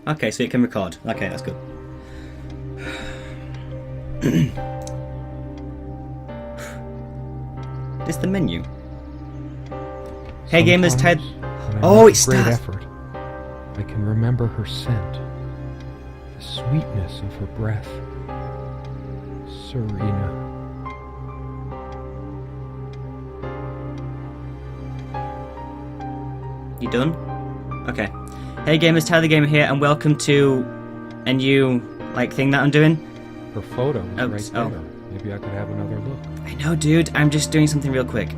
Okay, so it can record. Okay, that's good. This is the menu. Hey gamers, Ted. Oh, it great starts. effort. I can remember her scent, the sweetness of her breath. Serena. You done? Okay. Hey gamers, Tyler the Gamer here, and welcome to a new thing that I'm doing. Her photo is right oh. there. Maybe I could have another look. I know, dude. I'm just doing something real quick.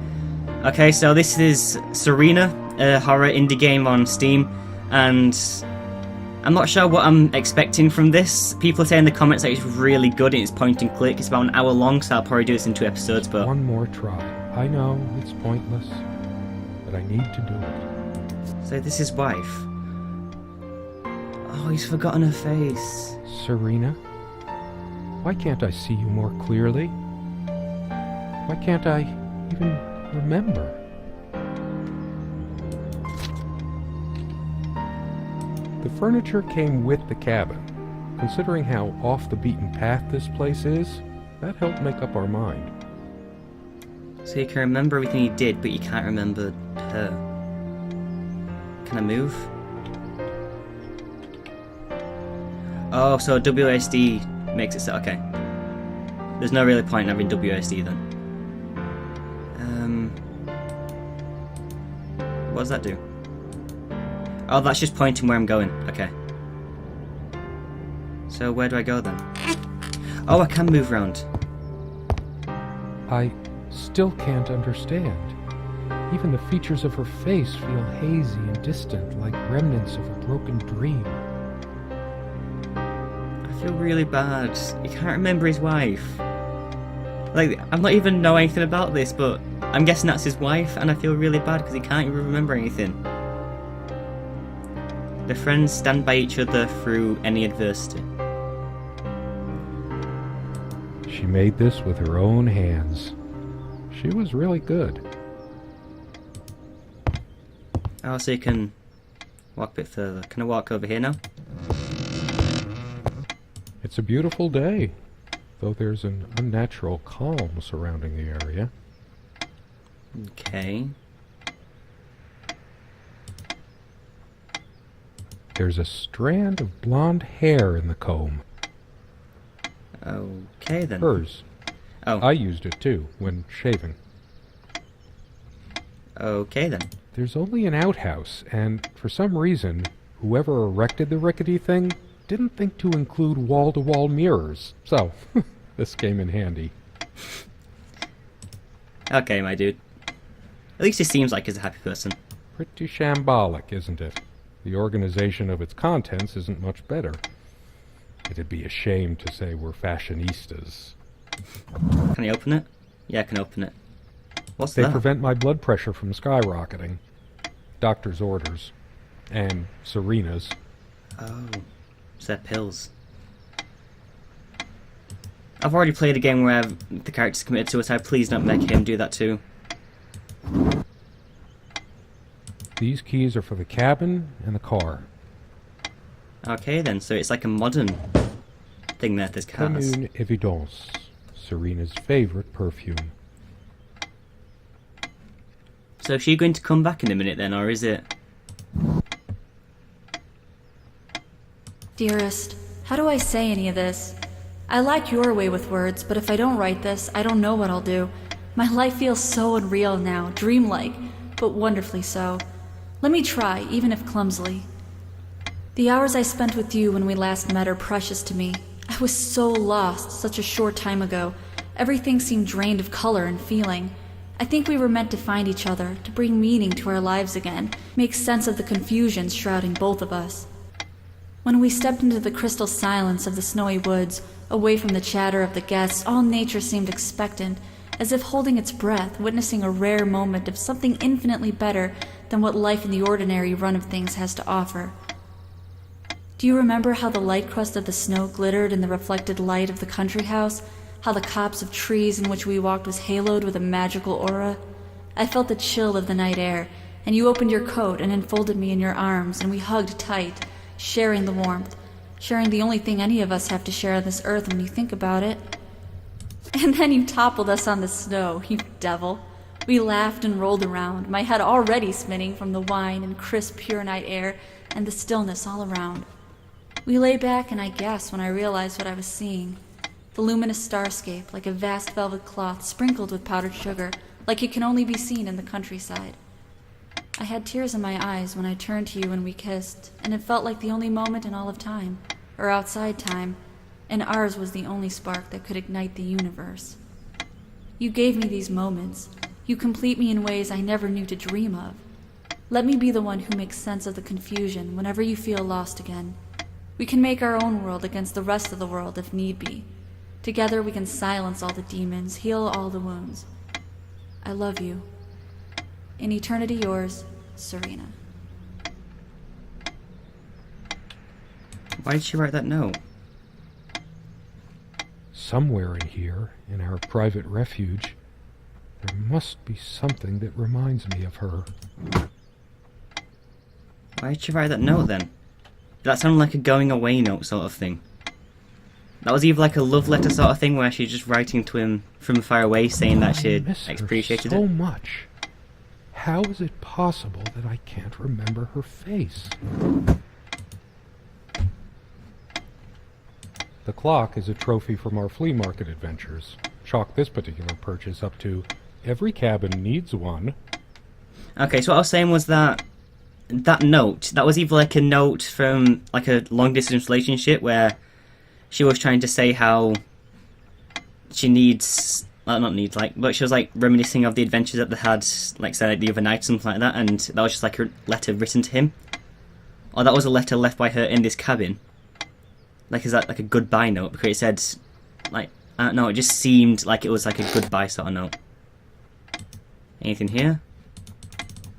Okay, so this is Serena, a horror indie game on Steam, and I'm not sure what I'm expecting from this. People are saying in the comments that it's really good and it's point and click. It's about an hour long, so I'll probably do this in 2 episodes, but... One more try. I know, it's pointless, but I need to do it. So this is wife. Oh, he's forgotten her face. Serena? Why can't I see you more clearly? Why can't I even remember? The furniture came with the cabin. Considering how off the beaten path this place is, that helped make up our mind. So you can remember everything you did, but you can't remember her. Can I move? Oh, so WSD makes it so... Okay. There's no really point in having WSD then. What does that do? Oh, that's just pointing where I'm going. Okay. So where do I go then? Oh, I can move around. I still can't understand. Even the features of her face feel hazy and distant, like remnants of a broken dream. I feel really bad. He can't remember his wife. I'm not even know anything about this, but I'm guessing that's his wife, and I feel really bad because he can't even remember anything. The friends stand by each other through any adversity. She made this with her own hands. She was really good. Oh, so you can walk a bit further. Can I walk over here now? It's a beautiful day, though there's an unnatural calm surrounding the area. Okay. There's a strand of blonde hair in the comb. Okay then. Hers. Oh. I used it too, when shaving. Okay then. There's only an outhouse, and for some reason, whoever erected the rickety thing didn't think to include wall-to-wall mirrors. So, this came in handy. Okay, my dude. At least he seems like he's a happy person. Pretty shambolic, isn't it? The organization of its contents isn't much better. It'd be a shame to say we're fashionistas. Can I open it? Yeah, I can open it. What's They that? prevent my blood pressure from skyrocketing. Doctor's orders. And Serena's. Oh. It's their pills. I've already played a game where the character's committed suicide. Please don't make him do that too. These keys are for the cabin and the car. Okay then, so it's like a modern thing that this car has. Commune Evidence. Serena's favorite perfume. So is she going to come back in a minute then, or is it... Dearest, how do I say any of this? I like your way with words, but if I don't write this, I don't know what I'll do. My life feels so unreal now, dreamlike, but wonderfully so. Let me try, even if clumsily. The hours I spent with you when we last met are precious to me. I was so lost such a short time ago. Everything seemed drained of color and feeling. I think we were meant to find each other, to bring meaning to our lives again, make sense of the confusion shrouding both of us. When we stepped into the crystal silence of the snowy woods, away from the chatter of the guests, all nature seemed expectant, as if holding its breath, witnessing a rare moment of something infinitely better than what life in the ordinary run of things has to offer. Do you remember how the light crust of the snow glittered in the reflected light of the country house? How the copse of trees in which we walked was haloed with a magical aura? I felt the chill of the night air, and you opened your coat and enfolded me in your arms, and we hugged tight, sharing the warmth, sharing the only thing any of us have to share on this earth when you think about it. And then you toppled us on the snow, you devil. We laughed and rolled around, my head already spinning from the wine and crisp, pure night air and the stillness all around. We lay back and I gasped when I realized what I was seeing. The luminous starscape, like a vast velvet cloth sprinkled with powdered sugar, like it can only be seen in the countryside. I had tears in my eyes when I turned to you and we kissed, and it felt like the only moment in all of time, or outside time, and ours was the only spark that could ignite the universe. You gave me these moments. You complete me in ways I never knew to dream of. Let me be the one who makes sense of the confusion whenever you feel lost again. We can make our own world against the rest of the world if need be. Together we can silence all the demons, heal all the wounds. I love you. In eternity yours, Serena. Why did she write that note? Somewhere in here, in our private refuge, there must be something that reminds me of her. Why did she write that note then? That sounded like a going away note sort of thing. That was either like a love letter sort of thing where she's just writing to him from far away saying that she appreciated so it. much. How is it possible that I can't remember her face? The clock is a trophy from our flea market adventures. Chalk this particular purchase up to every cabin needs one. Okay, so what I was saying was that note, that was either like a note from like a long distance relationship where she was trying to say how she needs, well, not needs, like, but she was like reminiscing of the adventures that they had, like, say, like, the other night, something like that, and that was just like a letter written to him. Or that was a letter left by her in this cabin. Like, is that like a goodbye note? Because it said, like, I don't know, it just seemed like it was like a goodbye sort of note. Anything here?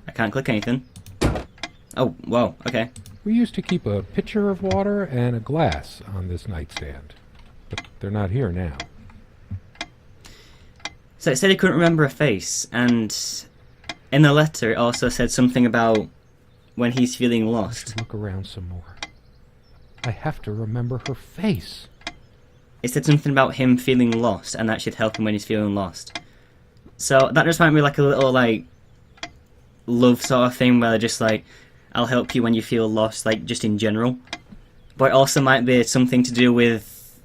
I can't click anything. Oh, whoa, okay. We used to keep a pitcher of water and a glass on this nightstand, but they're not here now. So it said he couldn't remember her face, and in the letter it also said something about when he's feeling I lost. should look around some more. I have to remember her face. It said something about him feeling lost, and that should help him when he's feeling lost. So that just might be like a little, like, love sort of thing where they're just like, I'll help you when you feel lost, like, just in general. But it also might be something to do with,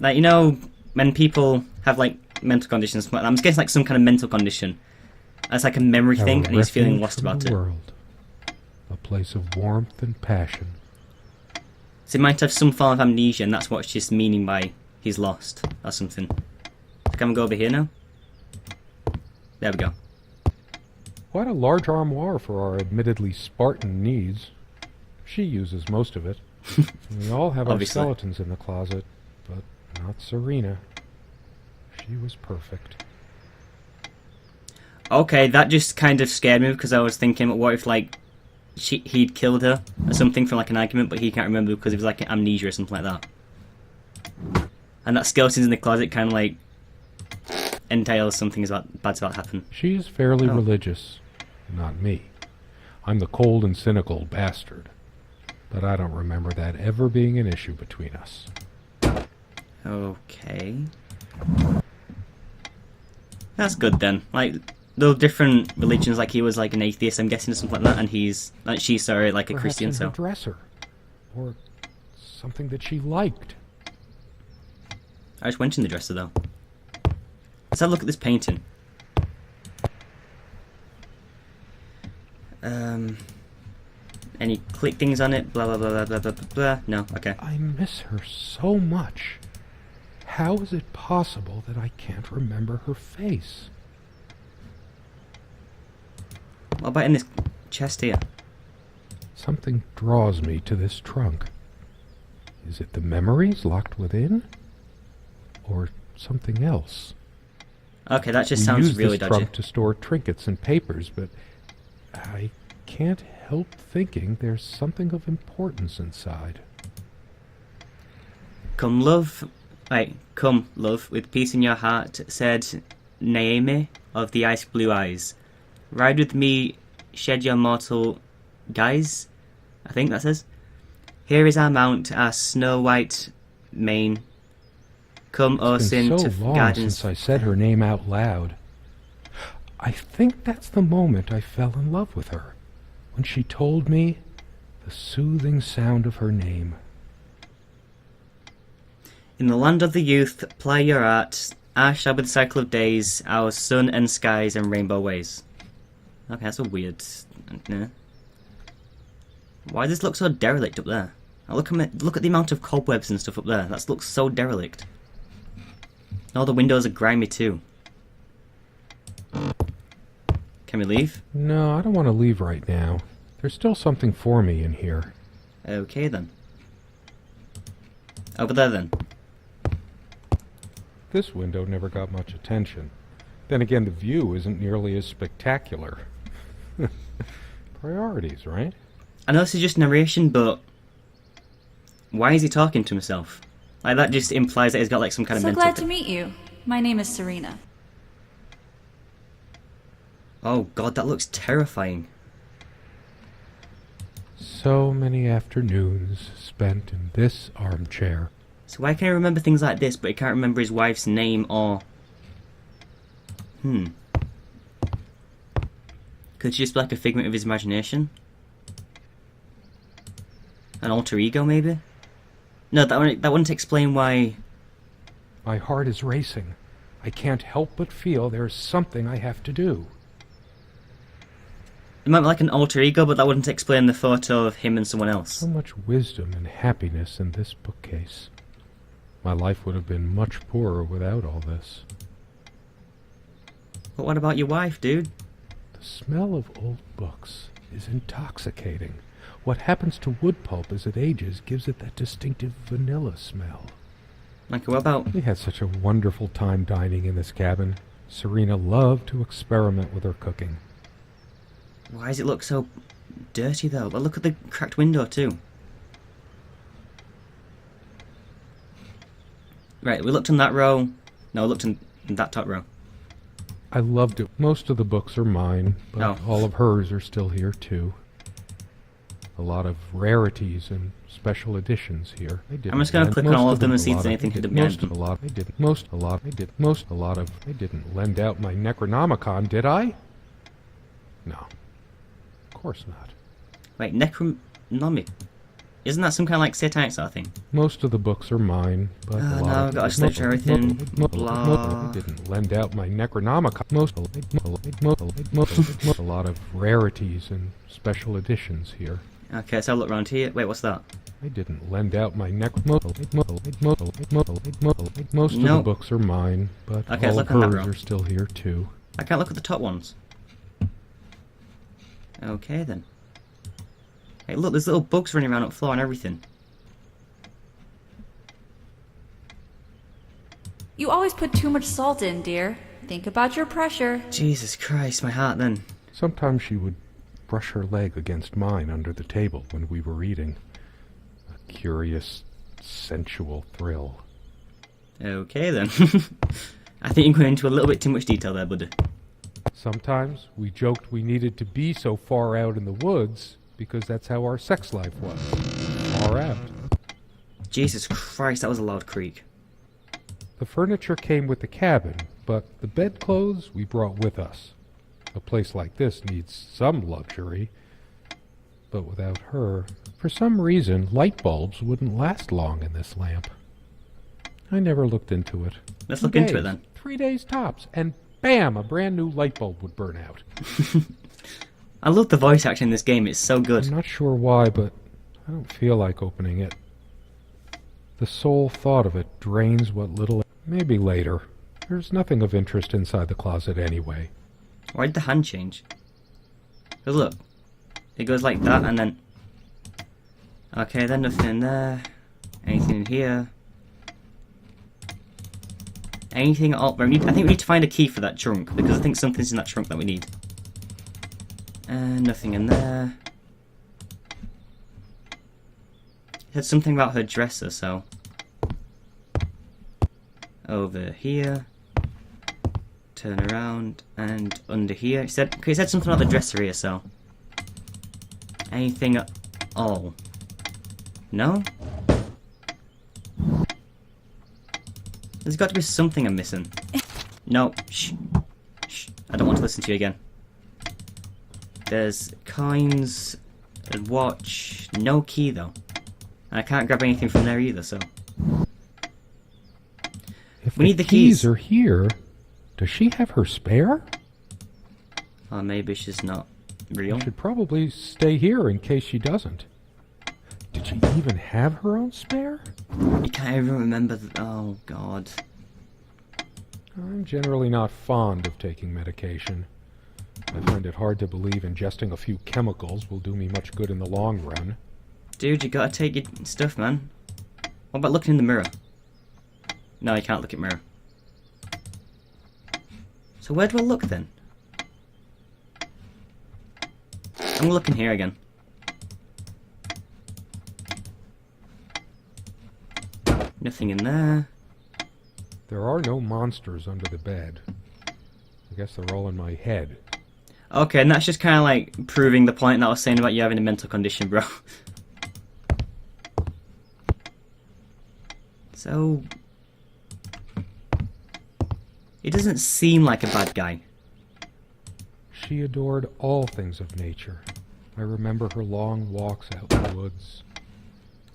like, you know, when people have, like, mental conditions, I'm just guessing, like, some kind of mental condition. That's like a memory thing, and he's feeling lost about it. World. A place of warmth and passion. So he might have some form of amnesia, and that's what she's meaning by he's lost, or something. Can we go over here now? There we go. Quite a large armoire for our admittedly Spartan needs. She uses most of it. We all have our Obviously. skeletons in the closet, but not Serena. She was perfect. Okay, that just kind of scared me because I was thinking, what if, like, he'd killed her or something from, like, an argument, but he can't remember because it was, like, amnesia or something like that. And that skeletons in the closet kind of, like, entails something bad's about to happen. She is fairly religious, not me. I'm the cold and cynical bastard. But I don't remember that ever being an issue between us. Okay. That's good then. Like, the different religions, like he was like an atheist, I'm guessing, or something like that, and he's, like, she's, sorry, like a Perhaps Christian, in so. her dresser. Or something that she liked. I just went in the dresser though. Let's have a look at this painting. Any click things on it? Blah blah blah blah blah blah blah blah. No, okay. I miss her so much. How is it possible that I can't remember her face? What about in this chest here? Something draws me to this trunk. Is it the memories locked within? Or something else? Okay, that just We sounds use really this dodgy. trunk to store trinkets and papers, but I can't help thinking there's something of importance inside. Come love, with peace in your heart, said Naomi of the ice blue eyes. Ride with me, shed your mortal guise, I think that says. Here is our mount, our snow-white mane. Come, O It's sin, been to so long guidance. since I said her name out loud. I think that's the moment I fell in love with her, when she told me the soothing sound of her name. In the land of the youth, ply your art. I shall be the cycle of days, our sun and skies and rainbow ways. Okay, that's a weird... Nah. Why does this look so derelict up there? Now look at the amount of cobwebs and stuff up there. That looks so derelict. All the windows are grimy too. Can we leave? No, I don't want to leave right now. There's still something for me in here. Okay then. Over there then. This window never got much attention. Then again, the view isn't nearly as spectacular. Priorities, right? I know this is just narration, but why is he talking to himself? Like, that just implies that he's got like some kind of So mental... glad to meet you. My name is Serena. Oh god, that looks terrifying. So many afternoons spent in this armchair. So why can he remember things like this, but he can't remember his wife's name or... Could she just be like a figment of his imagination? An alter ego, maybe? No, that wouldn't explain why... My heart is racing. I can't help but feel there's something I have to do. It might be like an alter ego, but that wouldn't explain the photo of him and someone else. So much wisdom and happiness in this bookcase. My life would have been much poorer without all this. But what about your wife, dude? The smell of old books is intoxicating. What happens to wood pulp as it ages gives it that distinctive vanilla smell. Like, what about... We had such a wonderful time dining in this cabin. Serena loved to experiment with her cooking. Why does it look so dirty, though? Well, look at the cracked window, too. Right, we looked in that row. No, we looked in that top row. I loved it. Most of the books are mine, but Oh. all of hers are still here, too. A lot of rarities and special editions here. I didn't I'm just gonna lend- click on most all of them and a see if lot there's anything I hidden did- behind most them. of a lot. I did most a lot. I did most a lot of. I didn't lend out my Necronomicon, did I? No, of course not. Wait, Necronomic. Isn't that some kind of like satanic sort of thing? Most of the books are mine, but Oh, a lot no, of I've gotta search everything. Blah. I didn't lend out my Necronomicon. A lot of rarities and special editions here. Okay, so I'll look around here. Wait, what's that? I didn't lend out my Most of the Nope. books are mine, but Okay, all look of on that hers row. are still here too. I can't look at the top ones. Okay, then. Hey, look, there's little bugs running around up the floor and everything. You always put too much salt in, dear. Think about your pressure. Jesus Christ, my heart then. Sometimes she would brush her leg against mine under the table when we were eating. A curious, sensual thrill. Okay, then. I think you're going into a little bit too much detail there, buddy. Sometimes we joked we needed to be so far out in the woods because that's how our sex life was. Far out. Jesus Christ, that was a loud creak. The furniture came with the cabin, but the bedclothes we brought with us. A place like this needs some luxury, but without her, for some reason, light bulbs wouldn't last long in this lamp. I never looked into it. Let's 2 look into it days, then. 3 days tops, and bam, a brand new light bulb would burn out. I love the voice acting in this game, it's so good. I'm not sure why, but I don't feel like opening it. The sole thought of it drains what little... Maybe later. There's nothing of interest inside the closet anyway. Why did the hand change? Because look, it goes like that and then... Okay, then nothing in there. Anything in here. Anything at all. I think we need to find a key for that trunk, because I think something's in that trunk that we need. Nothing in there. It said something about her dresser, so... Over here. Turn around, and under here. It said something about the dresser here, so... Anything at all. No? There's got to be something I'm missing. No, shh. Shh. I don't want to listen to you again. There's coins, a watch, no key though. And I can't grab anything from there either, so... If We need the keys. are here, does she have her spare? Or maybe she's not real. I should probably stay here in case she doesn't. Did she even have her own spare? You can't even remember oh god. I'm generally not fond of taking medication. I find it hard to believe ingesting a few chemicals will do me much good in the long run. Dude, you gotta take your stuff, man. What about looking in the mirror? No, you can't look at mirror. So where do I look then? I'm looking here again. Nothing in there. There are no monsters under the bed. I guess they're all in my head. Okay, and that's just kind of like proving the point that I was saying about you having a mental condition, bro. So... he doesn't seem like a bad guy. She adored all things of nature. I remember her long walks out in the woods.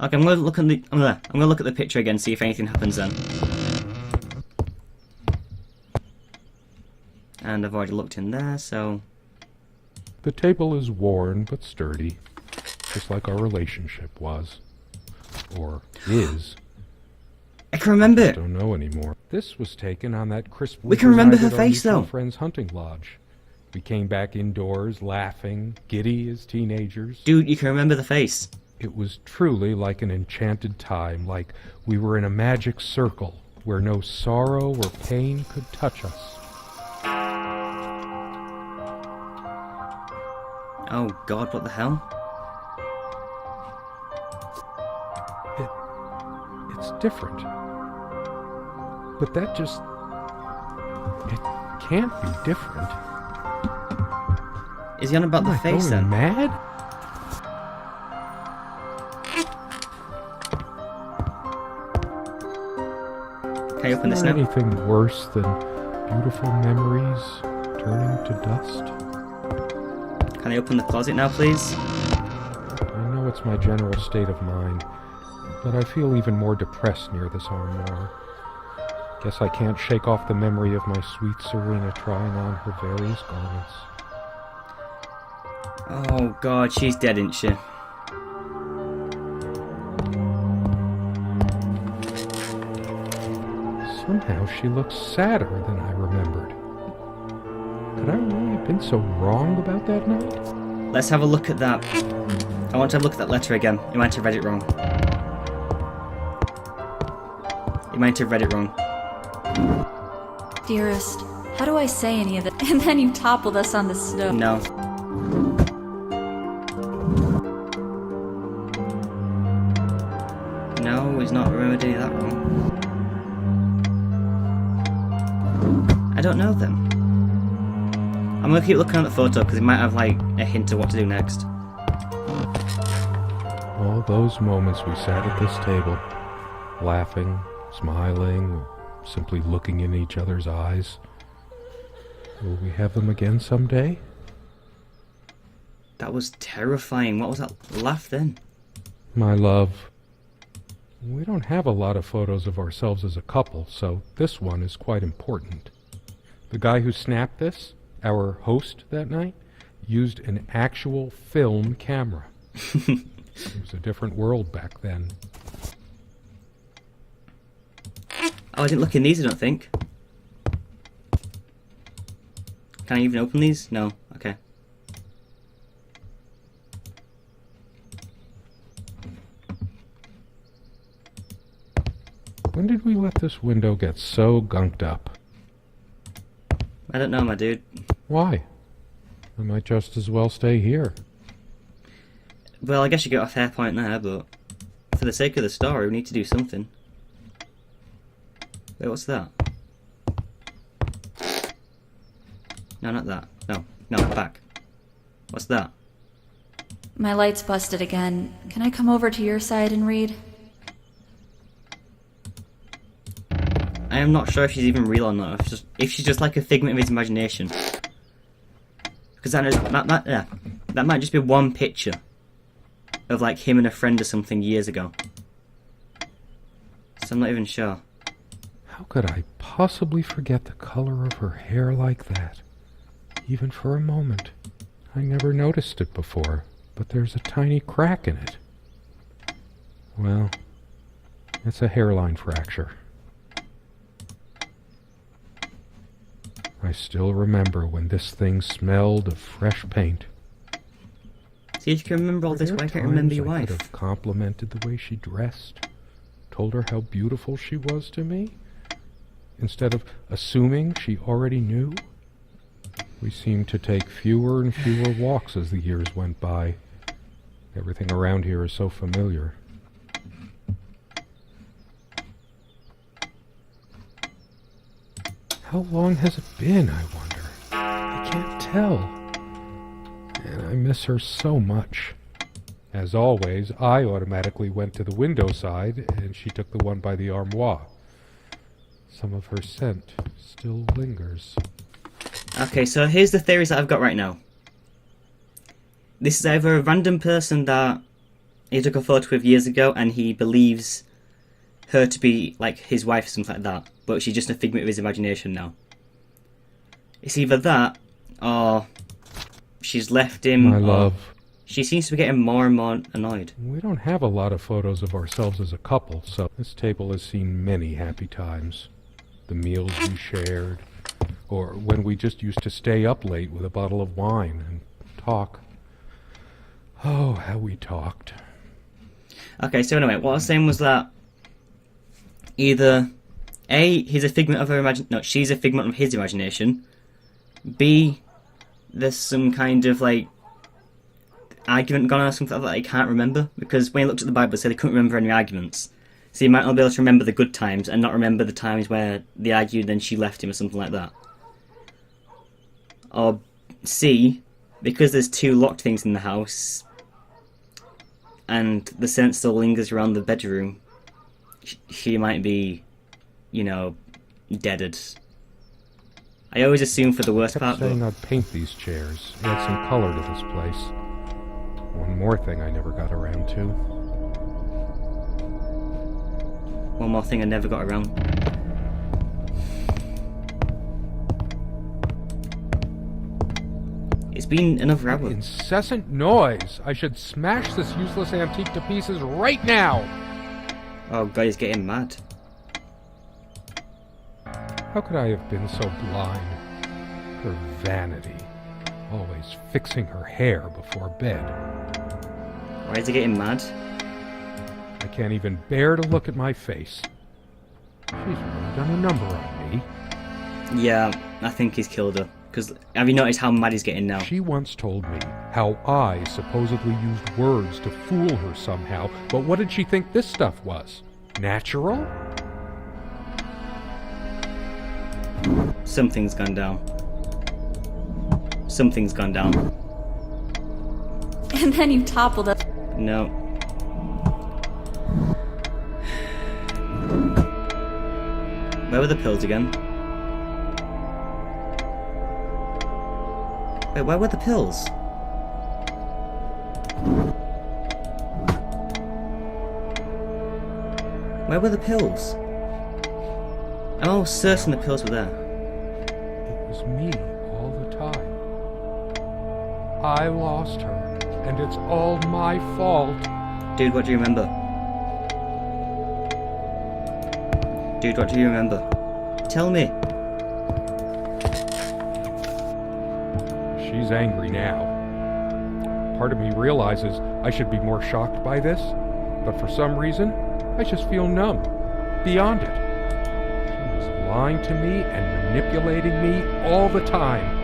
Okay, I'm gonna look at the I'm gonna look at the picture again, see if anything happens then. And I've already looked in there, so The table is worn but sturdy, just like our relationship was. Or is. I can remember I it. don't know anymore. This was taken on that crisp We can remember her night at our face, mutual though. friend's hunting lodge. We came back indoors, laughing, giddy as teenagers. Dude, you can remember the face. It was truly like an enchanted time, like we were in a magic circle where no sorrow or pain could touch us. Oh god, what the hell? It's different. But that just... it can't be different. Is he on about the Am I face going then? mad? Can you open Is this there now? anything worse than beautiful memories turning to dust? Can I open the closet now, please? I know it's my general state of mind, but I feel even more depressed near this armoire. Guess I can't shake off the memory of my sweet Serena trying on her various garments. Oh god, she's dead, isn't she? Somehow she looks sadder than I remembered. Could I really have been so wrong about that night? Let's have a look at that. I want to have a look at that letter again. You might have read it wrong. You might have read it wrong. Dearest, how do I say any of it? And then you toppled us on the snow. No. No, he's not remedy that wrong. I don't know then. I'm gonna keep looking at the photo because it might have like a hint of what to do next. All those moments we sat at this table, laughing, smiling, or simply looking in each other's eyes. Will we have them again someday? That was terrifying. What was that laugh then? My love, we don't have a lot of photos of ourselves as a couple, so this one is quite important. The guy who snapped this, our host that night, used an actual film camera. It was a different world back then. Oh, I didn't look in these, I don't think. Can I even open these? No. Okay. When did we let this window get so gunked up? I don't know, my dude. Why? I might just as well stay here. Well, I guess you get a fair point there, but for the sake of the story, we need to do something. Wait, what's that? No, not that. No, back. What's that? My light's busted again. Can I come over to your side and read? I am not sure if she's even real or not. If she's just like a figment of his imagination. Because that might just be one picture of like him and a friend or something years ago. So I'm not even sure. How could I possibly forget the color of her hair like that? Even for a moment. I never noticed it before, but there's a tiny crack in it. Well, it's a hairline fracture. I still remember when this thing smelled of fresh paint. See if you can remember all this, why can't you remember your wife? I could have complimented the way she dressed, told her how beautiful she was to me, instead of assuming she already knew. We seemed to take fewer and fewer walks as the years went by. Everything around here is so familiar. How long has it been, I wonder? I can't tell. And I miss her so much. As always, I automatically went to the window side, and she took the one by the armoire. Some of her scent still lingers. Okay, so here's the theories that I've got right now. This is either a random person that he took a photo with years ago and he believes her to be like his wife or something like that, but she's just a figment of his imagination now. It's either that, or she's left him. My love. She seems to be getting more and more annoyed. We don't have a lot of photos of ourselves as a couple, so this table has seen many happy times. The meals we shared, or when we just used to stay up late with a bottle of wine and talk. Oh, how we talked. Okay, so anyway, what I was saying was that either A, he's a figment of her imagination. No, she's a figment of his imagination. B, there's some kind of like argument gone on or something like that I can't remember, because when he looked at the Bible, it said he couldn't remember any arguments. So he might not be able to remember the good times and not remember the times where they argued and she left him or something like that. Or C, because there's two locked things in the house and the scent still lingers around the bedroom, she might be, you know, deaded. I always assume for the worst part. I kept saying I'd paint these chairs, add some color to this place. One more thing I never got around to. One more thing I never got around. It's been another hour. Incessant noise! I should smash this useless antique to pieces right now! Oh god, he's getting mad. How could I have been so blind? Her vanity. Always fixing her hair before bed. Why is he getting mad? I can't even bear to look at my face. She's really done a number on me. Yeah, I think he's killed her. Because have you noticed how mad he's getting now? She once told me how I supposedly used words to fool her somehow, but what did she think this stuff was? Natural? Something's gone down. Something's gone down. And then you toppled us. No. Where were the pills again? Wait, where were the pills? Where were the pills? I'm almost certain the pills were there. It was me all the time. I lost her, and it's all my fault. Dude, what do you remember? Dude, what do you remember? Tell me. She's angry now. Part of me realizes I should be more shocked by this, but for some reason, I just feel numb, beyond it. She was lying to me and manipulating me all the time.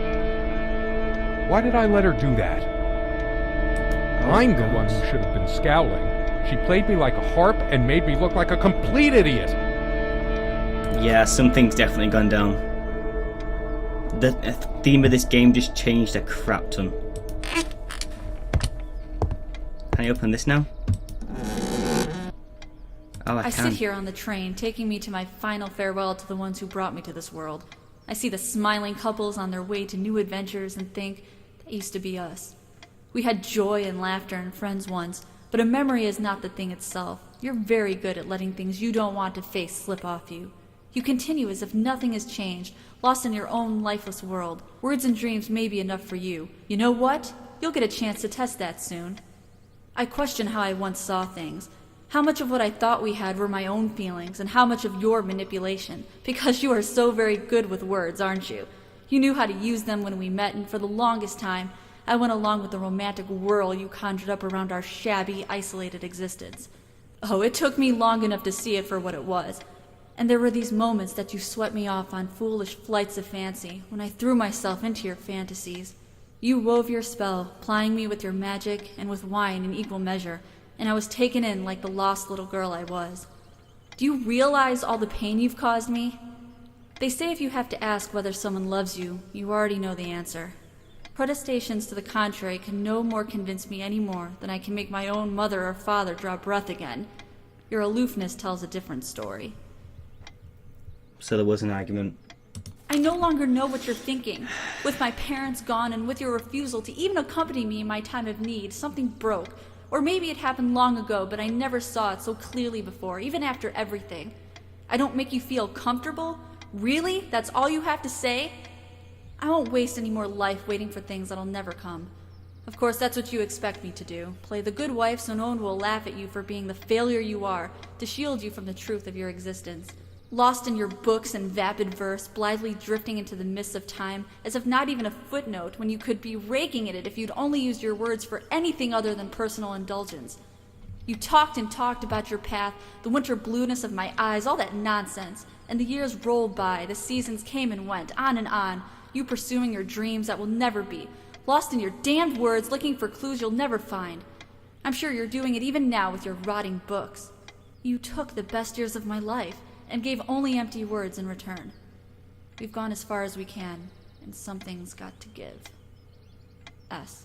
Why did I let her do that? I'm the one who should have been scowling. She played me like a harp and made me look like a complete idiot. Yeah, something's definitely gone down. The theme of this game just changed a crap ton. Can I open this now? Oh, I I can. sit here on the train, taking me to my final farewell to the ones who brought me to this world. I see the smiling couples on their way to new adventures and think, that used to be us. We had joy and laughter and friends once, but a memory is not the thing itself. You're very good at letting things you don't want to face slip off you. You continue as if nothing has changed, lost in your own lifeless world. Words and dreams may be enough for you. You know what? You'll get a chance to test that soon. I question how I once saw things. How much of what I thought we had were my own feelings, and how much of your manipulation, because you are so very good with words, aren't you? You knew how to use them when we met, and for the longest time, I went along with the romantic whirl you conjured up around our shabby, isolated existence. Oh, it took me long enough to see it for what it was. And there were these moments that you swept me off on foolish flights of fancy, when I threw myself into your fantasies. You wove your spell, plying me with your magic and with wine in equal measure, and I was taken in like the lost little girl I was. Do you realize all the pain you've caused me? They say if you have to ask whether someone loves you, you already know the answer. Protestations to the contrary can no more convince me any more than I can make my own mother or father draw breath again. Your aloofness tells a different story. So there was an argument. I no longer know what you're thinking. With my parents gone and with your refusal to even accompany me in my time of need, something broke. Or maybe it happened long ago, but I never saw it so clearly before, even after everything. I don't make you feel comfortable? Really? That's all you have to say? I won't waste any more life waiting for things that'll never come. Of course, that's what you expect me to do. Play the good wife so no one will laugh at you for being the failure you are, to shield you from the truth of your existence. Lost in your books and vapid verse, blithely drifting into the mists of time, as if not even a footnote, when you could be raking at it if you'd only used your words for anything other than personal indulgence. You talked and talked about your path, the winter blueness of my eyes, all that nonsense. And the years rolled by, the seasons came and went, on, you pursuing your dreams that will never be, lost in your damned words, looking for clues you'll never find. I'm sure you're doing it even now with your rotting books. You took the best years of my life, and gave only empty words in return. We've gone as far as we can, and something's got to give. S.